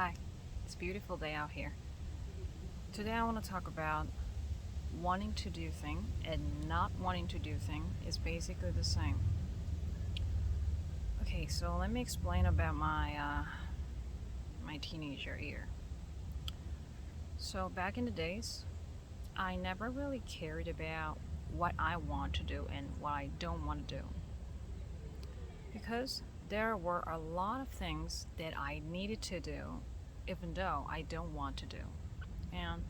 Hi, it's a beautiful day out here. Today I want to talk about wanting to do thing and not wanting to do thing is basically the same. Okay, so let me explain about my teenager year. So back in the days, I never really cared about what I want to do and what I don't want to do because there were a lot of things that I needed to do even though I don't want to do. And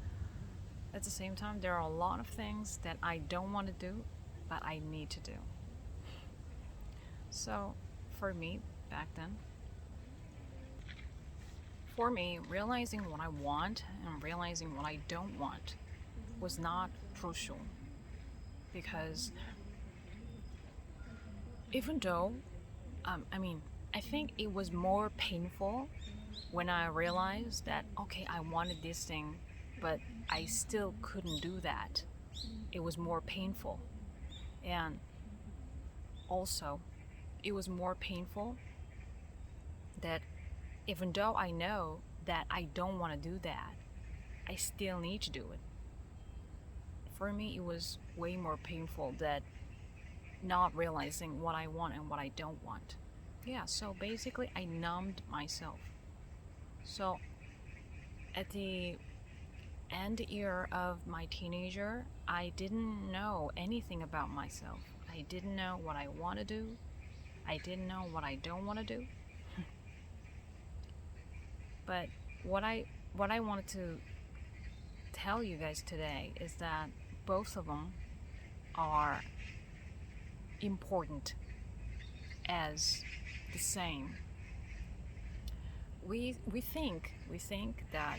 at the same time, there are a lot of things that I don't want to do, but I need to do. So, for me, back then, for me, realizing what I want and realizing what I don't want was not crucial because even though, I mean, I think it was more painful when I realized that, okay, I wanted this thing, but I still couldn't do that. It was more painful. And also, it was more painful that even though I know that I don't want to do that, I still need to do it. For me, it was way more painful that not realizing what I want and what I don't want. Yeah, so basically, I numbed myself. So at the end year of my teenager, I didn't know anything about myself. I didn't know what I want to do. I didn't know what I don't want to do. But what I wanted to tell you guys today is that both of them are important as the same. We think that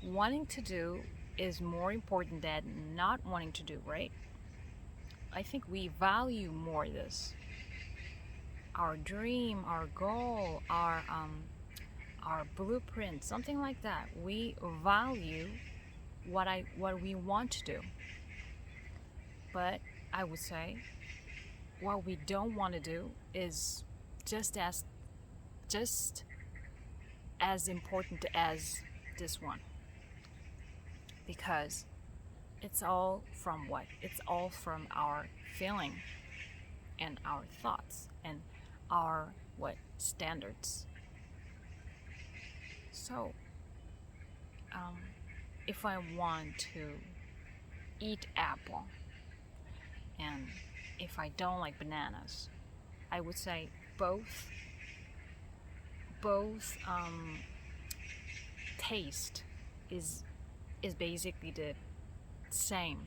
wanting to do is more important than not wanting to do, right? I think we value more this. Our dream, our goal, our blueprint, something like that. We value what we want to do. But I would say what we don't want to do is just as just as important as this one, because it's all from what? It's all from our feeling and our thoughts and our what standards. So um, if I want to eat apple and if I don't like bananas, I would say both taste is basically the same,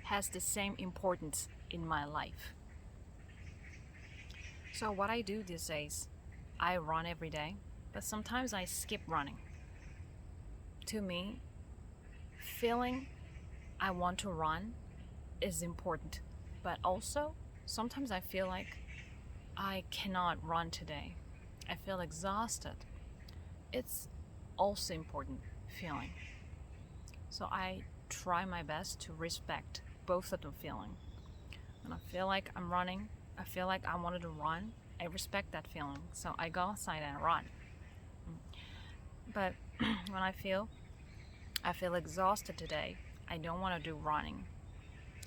has the same importance in my life. So what I do these days, I run every day, but sometimes I skip running. To me, feeling I want to run is important, but also sometimes I feel like I cannot run today. I feel exhausted. It's also important feeling. So I try my best to respect both of the feeling. When I feel like I'm running, I feel like I wanted to run, I respect that feeling. So I go outside and run. But when I feel exhausted today, I don't want to do running.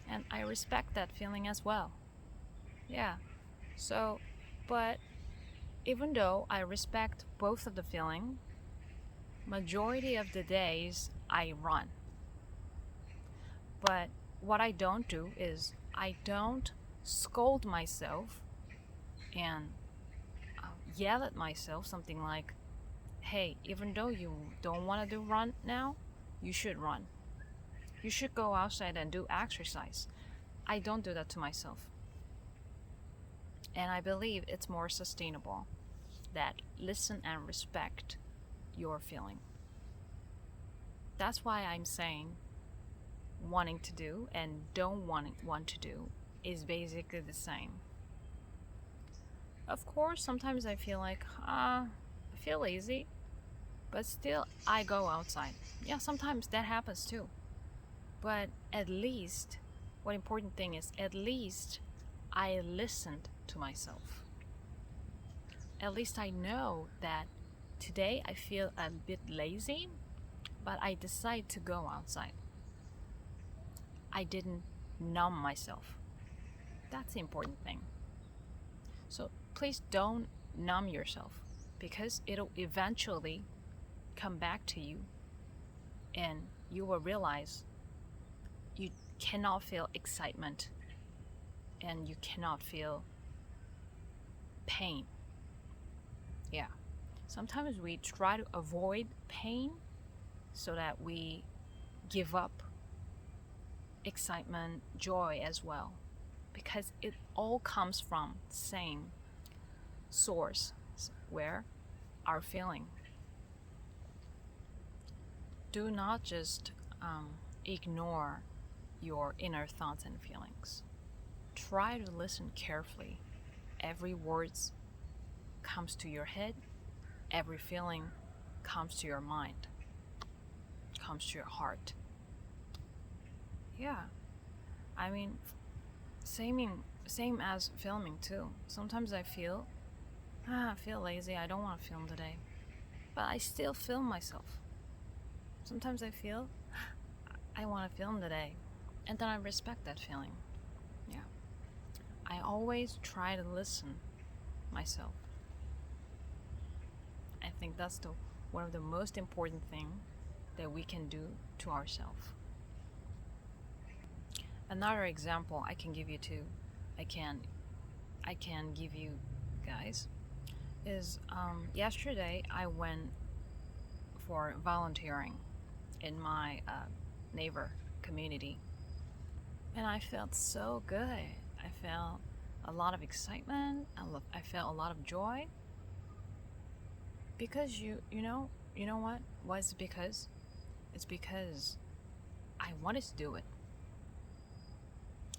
And I respect that feeling as well. Yeah. So, but even though I respect both of the feeling, majority of the days I run. But what I don't do is I don't scold myself and yell at myself something like, hey, even though you don't want to do run now, you should run. You should go outside and do exercise. I don't do that to myself. And I believe it's more sustainable that listen and respect your feeling. That's why I'm saying wanting to do and don't want to do is basically the same. Of course, sometimes I feel like, I feel lazy, but still I go outside. Yeah, sometimes that happens too. But at least, what important thing is, at least I listened to myself. At least I know that today I feel a bit lazy, but I decide to go outside. I didn't numb myself. That's the important thing. So please don't numb yourself, because it'll eventually come back to you, and you will realize you cannot feel excitement and you cannot feel pain. Yeah. Sometimes we try to avoid pain so that we give up excitement, joy as well, because it all comes from the same source where our feeling. Do not just ignore your inner thoughts and feelings. Try to listen carefully. Every word comes to your head, every feeling comes to your mind, comes to your heart. Yeah, I mean, same as filming too. Sometimes I feel lazy, I don't want to film today, but I still film myself. Sometimes I feel I want to film today, and then I respect that feeling. Yeah, I always try to listen myself. I think that's one of the most important thing that we can do to ourselves. Another example I can give you too, I can give you guys, is yesterday I went for volunteering in my neighbor community, and I felt so good. I felt a lot of excitement. I felt a lot of joy, because you know what? Why is it because? It's because I wanted to do it.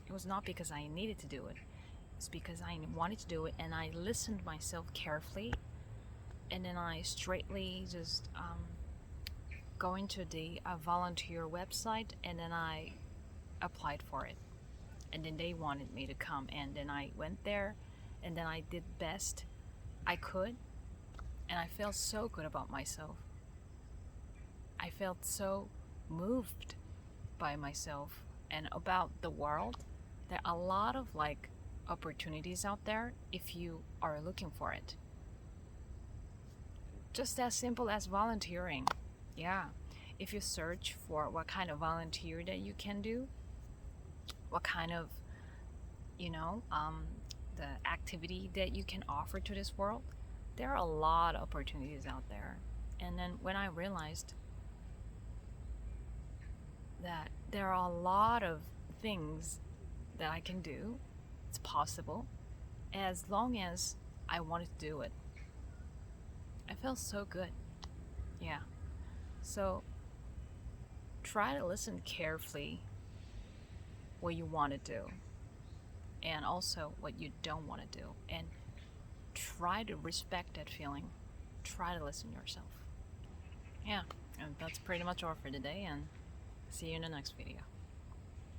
It was not because I needed to do it. It's because I wanted to do it, and I listened myself carefully, and then I straightly just go into the volunteer website, and then I applied for it. And then they wanted me to come, and then I went there, and then I did best I could, and I felt so good about myself. I felt so moved by myself and about the world. There are a lot of opportunities out there if you are looking for it. Just as simple as volunteering. Yeah. If you search for what kind of volunteer that you can do, what kind of, the activity that you can offer to this world, there are a lot of opportunities out there. And then when I realized that there are a lot of things that I can do, it's possible, as long as I wanted to do it. I felt so good. Yeah. So try to listen carefully what you want to do, and also what you don't want to do, and try to respect that feeling. Try to listen yourself. Yeah, and that's pretty much all for today, and see you in the next video.